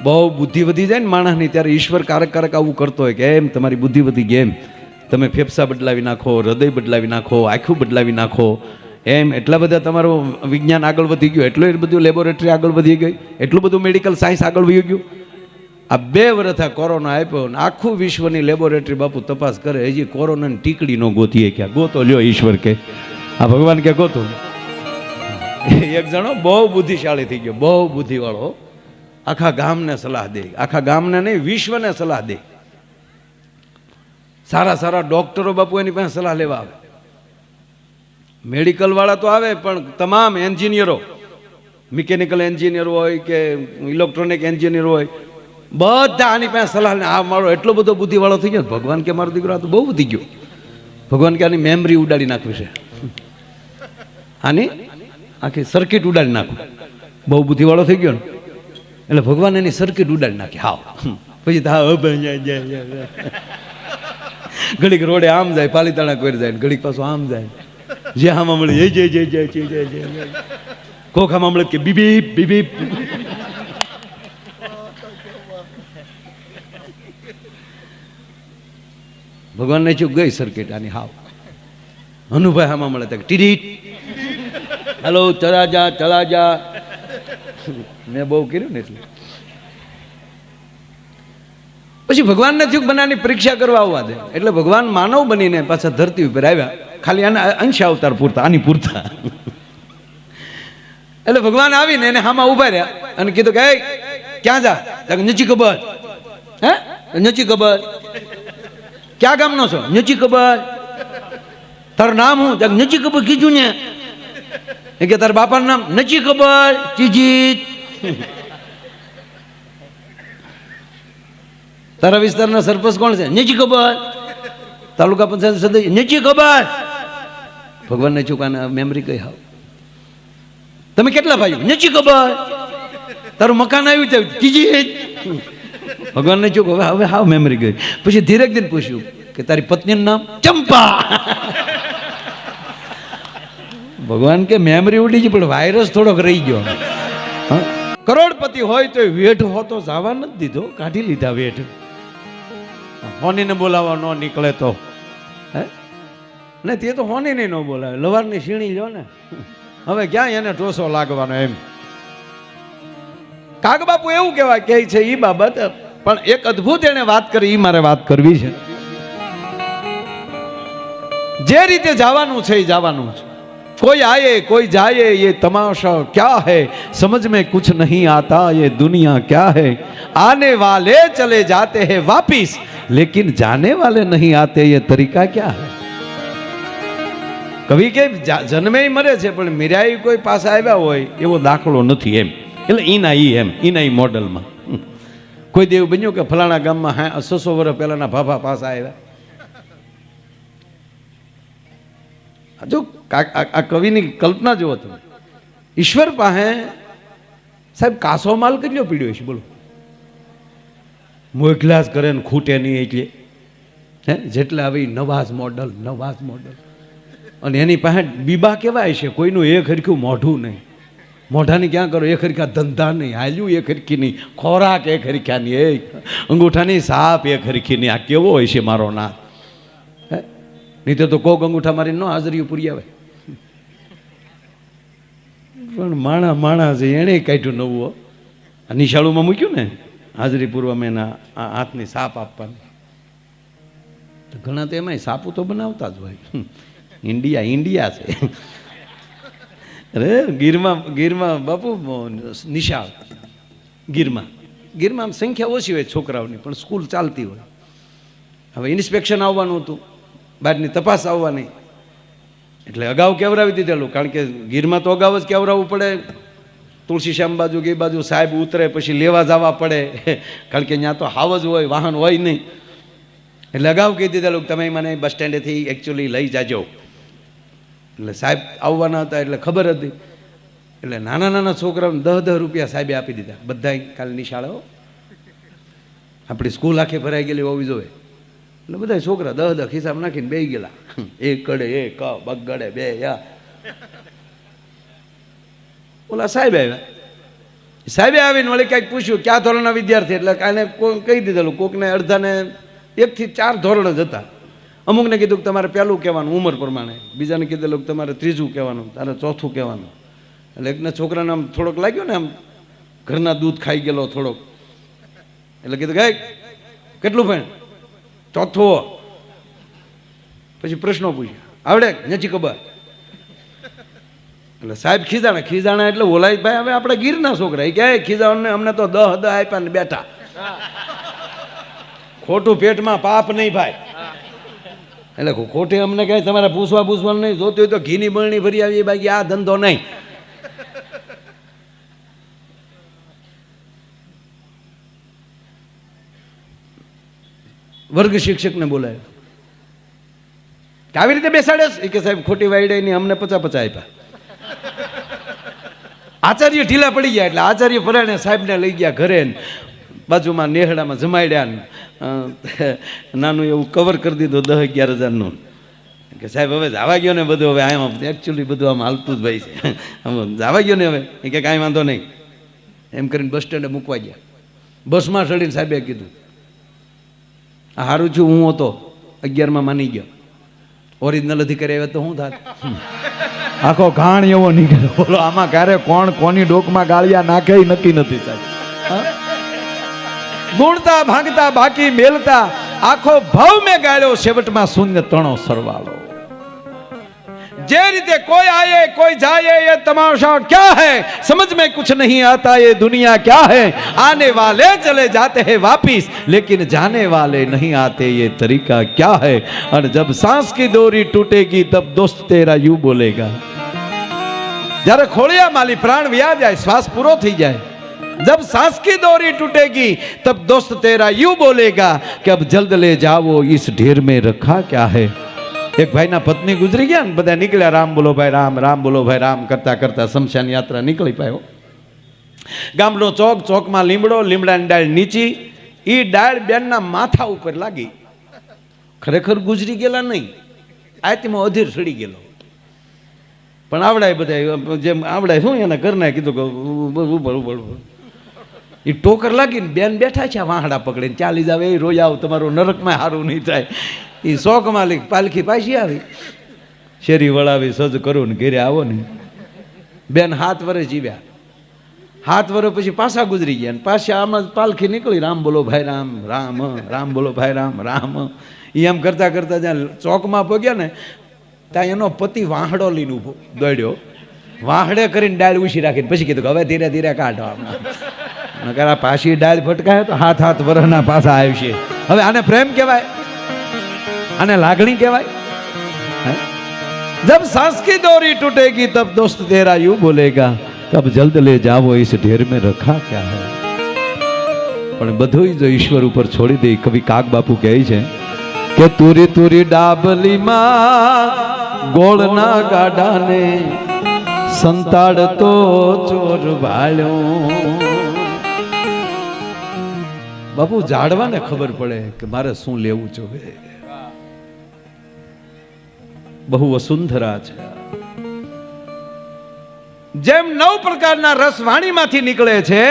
બહુ બુદ્ધિ વધી જાય ને માણસની, ત્યારે ઈશ્વર કારક કારક આવું કરતો હોય કે એમ તમારી બુદ્ધિ વધી ગઈ, એમ તમે ફેફસા બદલાવી નાખો, હૃદય બદલાવી નાખો, આંખું બદલાવી નાખો, એમ એટલા બધા તમારું વિજ્ઞાન આગળ વધી ગયું, એટલું એ બધું લેબોરેટરી આગળ વધી ગઈ, એટલું બધું મેડિકલ સાયન્સ આગળ વધી ગયું. આ 2 વર્ષ આ કોરોના આપ્યો ને આખું વિશ્વની લેબોરેટરી બાપુ તપાસ કરે, હજી કોરોનાની ટીકડી નો ગોતીએ. ક્યાં ગોતો લ્યો ઈશ્વર કે આ ભગવાન કે ગોતો. એક જણો બહુ બુદ્ધિશાળી થઈ ગયો, બહુ બુદ્ધિવાળો, આખા ગામને સલાહ દે, આખા ગામને નહીં વિશ્વને સલાહ દે. સારા સારા ડોક્ટરો બાપુ એની પાસે સલાહ લેવા આવે, મેડિકલ વાળા તો આવે, પણ તમામ એન્જિનિયરો, મિકેનિકલ એન્જિનિયર હોય કે ઇલેક્ટ્રોનિક એન્જિનિયર હોય, બધા આની પાસે સલાહ લે. આ મારો એટલો બધો બુદ્ધિવાળો થઈ ગયો. ભગવાન કે મારો દીકરો આ તો બહુ વધી ગયો. ભગવાન કે આની મેમરી ઉડાડી નાખવી છે, આની આખી સર્કિટ ઉડાડી નાખું. બહુ બુદ્ધિવાળો થઈ ગયો ને એટલે ભગવાન એની સર્કિટ ઉડાડી નાખી. હાવ પછી ઘડીક રોડે આમ જાય, પાલીતાણા કરી જાય, ઘડીક પાછું આમ જાય, જે આમાં મળે જય જય જય જય જય જય, કોખામાં મળે કે બીબી બીબી. ભગવાનને ચૂક ગઈ સર્કિટ આની હાવ. અનુભાઈ આમાં મળે તો ટીડીટ, હેલો ચલા જા ચલા જા. મેં બહુ કર્યું ને એટલે પછી ભગવાનને ચૂક બનાવવાની પરીક્ષા કરવા આવવા દે. એટલે ભગવાન માનવ બનીને પાછા ધરતી ઉપર આવ્યા, ખાલી આના અંશ અવતાર પૂરતા, આની પૂરતા. એટલે ભગવાન આવીને એને હામાં ઉભા રહ્યા અને કીધું કે ક્યાં જા? નથી ખબર. હે નથી ખબર? ક્યાં ગામનો છો? નથી ખબર. તારું નામ હું? નથી ખબર. કીધું ને એ કે તારા બાપાનું નામ? નથી ખબર. ચીજીત. તારા વિસ્તારના સરપંચ કોણ છે? નથી ખબર. તાલુકા પંચાયત સદસ્ય? નથી ખબર. ભગવાનને ચૂકાના મેમરી કઈ હાવ. તમે કેટલા ભાઈઓ? નથી ખબર. તારું મકાન આવ્યું છે? ચીજીત. ભગવાનને ચૂક હવે હવે હાવ મેમરી ગઈ. પછી ધીરે ધીરે પૂછ્યું કે તારી પત્નીનું નામ? ચંપા. ભગવાન કે મેમરી ઉડી ગઈ પણ વાયરસ થોડોક રહી ગયો. કરોડપતિ હોય તો વેઠ હોતો જવા નથી દીધો, કાઢી લીધા વેઠ. હોનીને બોલાવવા ન નીકળે તો હે ને, તે તો હોનીને ન બોલાવે, લવારની સીણી લ્યો ને. હવે ક્યાં એને ટોસો લાગવાનો એમ. કાગબાપુ એવું કહેવાય કે છે એ બાબત, પણ એક અદ્ભુત એને વાત કરી, એ મારે વાત કરવી છે. જે રીતે જવાનું છે એ જવાનું છે. कोई आए कोई जाए ये तमाशा क्या है, समझ में कुछ नहीं आता ये दुनिया क्या है. आने वाले चले जाते हैं वापिस, लेकिन जाने वाले नहीं आते ये तरीका क्या है. કવિ કે જન્મે મરે છે પણ મીરાઈ કોઈ પાસે આવ્યા હોય એવો દાખલો નથી એમ. એટલે ઈના એમ ઈના મોડલમાં કોઈ દેવ બન્યો કે ફલાણા ગામમાં 600 વર્ષ પહેલાના ભાભા પાસે આવ્યા. જો આ કવિની કલ્પના જુઓ તમે, ઈશ્વર પાસે સાહેબ કાસો માલ કેટલો પીડ્યો છે બોલો. મોકલાસ કરે ને ખૂટે નહીં એટલે હે, જેટલે આવી નવાઝ મોડલ નવાઝ મોડલ. અને એની પાસે બીબા કેવાય છે, કોઈનું એક હરખું મોઢું નહીં. મોઢાની ક્યાં કરો, એક હરખા ધંધા નહીં, હાલ્યું એક હરખી નહીં, ખોરાક એક હરખ્યા નહીં, અંગૂઠાની સાપ એક હરખી નહીં. આ કેવો હોય છે મારો ના? નહીં તો કોક અંગૂઠા મારી ન હાજરી પૂરી આવે. પણ માણા છે એણે કાઢ્યું નવું. નિશાળુમાં મૂક્યું ને હાજરી પૂરવામાં એના હાથની સાપ આપવાની. ઘણા તો એમાંય સાપુ તો બનાવતા જ હોય. ઇન્ડિયા છે. અરે ગીરમાં બાપુ નિશાળ ગીરમાં સંખ્યા ઓછી હોય છોકરાઓની, પણ સ્કૂલ ચાલતી હોય. હવે ઇન્સ્પેક્શન આવવાનું હતું, બહારની તપાસ આવવાની, એટલે અગાઉ કેવરાવી દીધેલું. કારણ કે ગીરમાં તો અગાઉ જ કેવરાવવું પડે. તુલસીશ્યામ બાજુ કે બાજુ સાહેબ ઉતરે પછી લેવા જવા પડે, કારણ કે ત્યાં તો હાવ જ હોય, વાહન હોય નહીં. એટલે અગાઉ કહી દીધેલું કે તમે મને બસ સ્ટેન્ડેથી એકચ્યુઅલી લઈ જાજો. એટલે સાહેબ આવવાના હતા એટલે ખબર હતી. એટલે નાના નાના છોકરાઓને 10 રૂપિયા સાહેબે આપી દીધા. બધા કાલે નિશાળો આપણી સ્કૂલ આખી ભરાઈ ગયેલી હોવી જોઈએ. એટલે બધા છોકરા 10 ખિસ્સામાં નાખીને બેસી ગયેલા. એક કડે એક બગડે બે યા. ઓલા સાહેબ આવ્યા સાહેબે આવીને વળી કંઈક પૂછ્યું ક્યાં ધોરણના વિદ્યાર્થી, એટલે કાલે કહી દીધેલું. કોકને અડધાને 1 થી 4 ધોરણ જ હતા. અમુકને કીધું કે તમારે પહેલું કહેવાનું ઉંમર પ્રમાણે, બીજાને કીધેલું કે તમારે 3જું કહેવાનું, તારે 4થું કહેવાનું. એટલે એકના છોકરાને આમ થોડોક લાગ્યો ને આમ ઘરના દૂધ ખાઈ ગયેલો થોડોક, એટલે કીધું કે કેટલું ભણ? 4થું. પછી પ્રશ્નો પૂછ્યા, આવડે નથી ખબર? એટલે સાહેબ ખીજાણા એટલે ઓલાય ભાઈ હવે આપણે ગીરના છોકરા કે ખીજાવાને અમને તો 10 આપ્યા ને બેઠા. ખોટું પેટમાં પાપ નહીં ભાઈ. એટલે ખોટી અમને કહે તમારે પૂછવાનું નહીં, જોતું હોય તો ઘીની બરણી ભરી આવી, બાકી આ ધંધો નહીં. વર્ગ શિક્ષકને બોલાય કે આવી રીતે બેસાડે છે કે સાહેબ ખોટી વાયડે ની અમને 50 આપ્યા. આચાર્ય ઢીલા પડી ગયા એટલે આચાર્ય પરાણે સાહેબને લઈ ગયા ઘરે, બાજુમાં નેહડામાં જમાડ્યા, નાનું એવું કવર કરી દીધું 10-11 હજારનું કે સાહેબ હવે જવા ગયો ને બધું, હવે આમ એકચ્યુઅલી બધું આમ હાલતું જ ભાઈ છે, જવા ગયો ને હવે એ કે કાંઈ વાંધો નહીં એમ કરીને બસ સ્ટેન્ડે મૂકવા ગયા. બસમાં ચડીને સાહેબે કીધું આ સારું છું હું હતો 11માં માની ગયો, ઓરિજિનલ અધિકારી આવ્યા તો શું થાત? આખો ઘાણ એવો નીકળ્યો. બોલો આમાં ક્યારે કોણ કોની ડોકમાં ગાળિયા નાખે નક્કી નથી સાહેબ. ગુણતા ભાગતા બાકી મેલતા આખો ભાવ મેં ગાળ્યો, છેવટમાં શૂન્ય તણો સરવાળો. જે રીતે કોઈ આયે કોઈ જાયે ये तमाशा क्या है, समझ में कुछ नहीं आता ये दुनिया क्या है, आने वाले चले जाते हैं वापिस लेकिन जाने वाले नहीं आते ये तरीका क्या है, और जब सांस की डोरी टूटेगी तब दोस्त तेरा यूं बोलेगा. જ્યારે ખોળિયા માલી પ્રાણ વ્યા જાય, શ્વાસ પૂરો થઈ જાય, जब सांस की डोरी टूटेगी तब दोस्त तेरा यूं बोलेगा कि अब जल्द ले जाओ इस ढेर में रखा क्या है. एक ભાઈના પત્ની ગુજરી ગયા ને બધા નીકળ્યા, રામ બોલો ભાઈ રામ, રામ બોલો ભાઈ રામ કરતા કરતા શમશાન યાત્રા નીકળી પાયો. ગામનો ચોક, ચોકમાં લીમડો, લીમડાની ડાળ નીચી, એ ડાળ બેનના માથા ઉપર લાગી. ખરેખર ગુજરી ગયેલા નહીં, આત્મા અધીર સડી ગયેલો. પણ આવડાય બધા જેમ આવડાય શું એના ઘરના કીધું કે ઉભર એ ટોકર લાગીને બેન બેઠા છે વાહડા પકડીને, ચાલી જાવ એ રોજ આવ તમારું નરકમાં સારું નહીં થાય. એ શોખ માલિક પાલખી પાછી આવી, શેરી વળાવી સજ કરું ને ઘેરે આવો ને. બેન 7 વર્ષ જીવ્યા, 7 વર્ષ પછી પાછા ગુજરી ગયા, પાછા આમાં પાલખી નીકળી, રામ બોલો ભાઈ રામ, રામ રામ બોલો ભાઈ રામ, રામ. એ એમ કરતા કરતા જ્યાં ચોકમાં પગ્યા ને ત્યાં એનો પતિ વાહડો લઈને ઉભો દોડ્યો, વાહડે કરીને ડાળ ઉછી રાખીને પછી કીધું કે હવે ધીરે ધીરે કાઢો. નકર આ પાછી ડાળ ફટકાય તો 7 વર્ષના પાછા આવશે. હવે આને પ્રેમ કહેવાય? આને લાગણી કહેવાય? जब सांस की डोरी टूटेगी तब दोस्त तेरा यूं बोलेगा कब जल्द ले जाओ इस ढेर में रखा क्या है. પણ બધું જો ઈશ્વર ઉપર છોડી દે. કવિ કાગ બાપુ કહે છે કે તુરી તુરી ડાબલીમાં ગોળના ગાડાને સંતાડતો ચોર વાળ્યો. બાપુ ઝાડવાને ખબર પડે કે મારે શું લેવું જોઈએ. બહુ વસુંધરા છે. જેમ 9 પ્રકારના રસ વાણીમાંથી નીકળે છે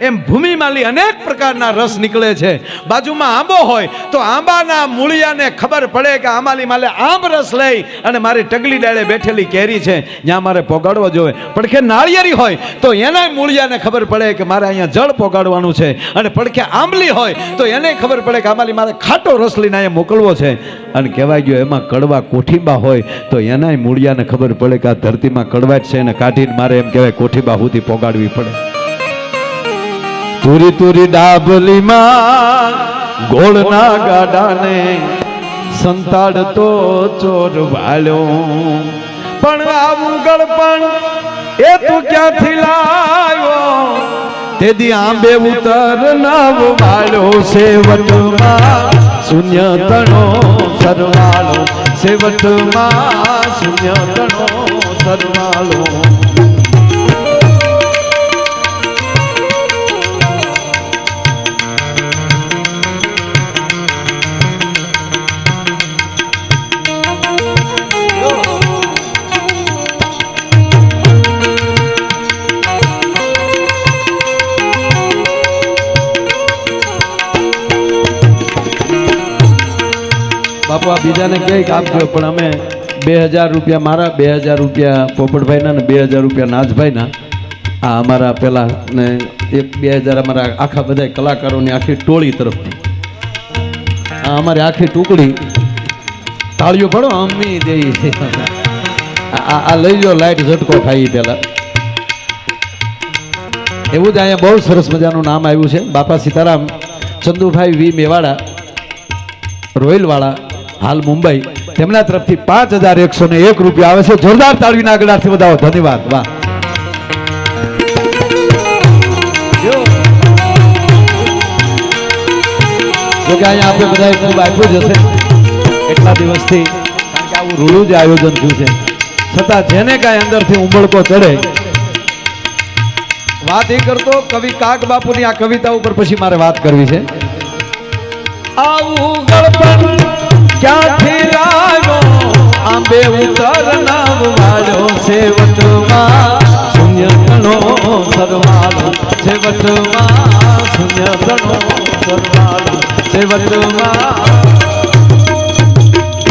એમ ભૂમિમાંથી અનેક પ્રકારના રસ નીકળે છે. બાજુમાં આંબો હોય તો આંબાના મૂળિયાને ખબર પડે કે આંબાલી માલે આંબ રસ લઈ અને મારી ટગલી ડાળે બેઠેલી કેરી છે જ્યાં મારે પોગાડવો જોઈએ. પડખે નાળિયેરી હોય તો એના મૂળિયાને ખબર પડે કે મારે અહીંયા જળ પોગાડવાનું છે, અને પડખે આંબલી હોય તો એને ખબર પડે કે આંબાલી મારે ખાટો રસ લઈને અહીંયા મોકલવો છે. અને કહેવાય ગયો એમાં કડવા કોઠીબા હોય તો એના મૂળિયાને ખબર પડે કે આ ધરતીમાં કડવાટ છે અને કાઢીને મારે એમ કહેવાય કોઠીબા સુધી પોગાડવી પડે. તુરી તુરી ડાબલીમાં ગોળના ગાડાને સંતાડતો ચોર વાળ્યો. પણ આવું ગળપણ એ તું ક્યાંથી લાવ્યો, તેદી આંબે ઉતર નવ વાળ્યો. સેવટમાં શૂન્ય તણો સરવાળો, સેવટમાં શૂન્ય તણો સરવાળો. બાપુ આ બીજાને કંઈક આપજો પણ અમે 2000 રૂપિયા મારા, 2000 રૂપિયા પોપટભાઈના ને 2000 રૂપિયા નાજભાઈના, આ અમારા પેલા ને 2000 અમારા આખા બધા કલાકારોની આખી ટોળી તરફથી, આ અમારી આખી ટુકડી, તાળીઓ પડો અમ્મી દેવી. આ લઈ લો, લાઈટ ઝટકો ખાઈ પેલા. એવું જ અહીંયા બહુ સરસ મજાનું નામ આવ્યું છે, બાપા સીતારામ ચંદુભાઈ વી મેવાડા રોયલવાળા, હાલ મુંબઈ, તેમના તરફથી 5101 રૂપિયા આવે છે. જોરદાર તાળીના આગળથી વધાવો. ધન્યવાદ. વાહ. જોકે અહીંયા આપણે બધા ખૂબ આપ્યું જ હશે એટલા દિવસથી, કારણ કે આવું રૂડું જ આયોજન થયું છે, છતાં જેને કાંઈ અંદરથી ઉંબળકો ચડે. વાત એ કરતો કવિ કાગ બાપુની આ કવિતા ઉપર પછી મારે વાત કરવી છે. આવું ગળપણ ક્યાંથી લાવ્યો, આંબે ઉતર નામ વાળ્યો, છેવટમાં શૂન્ય ગણો સરવાળો, છેવટમાં શૂન્ય ગણો સરવાળો, છેવટમાં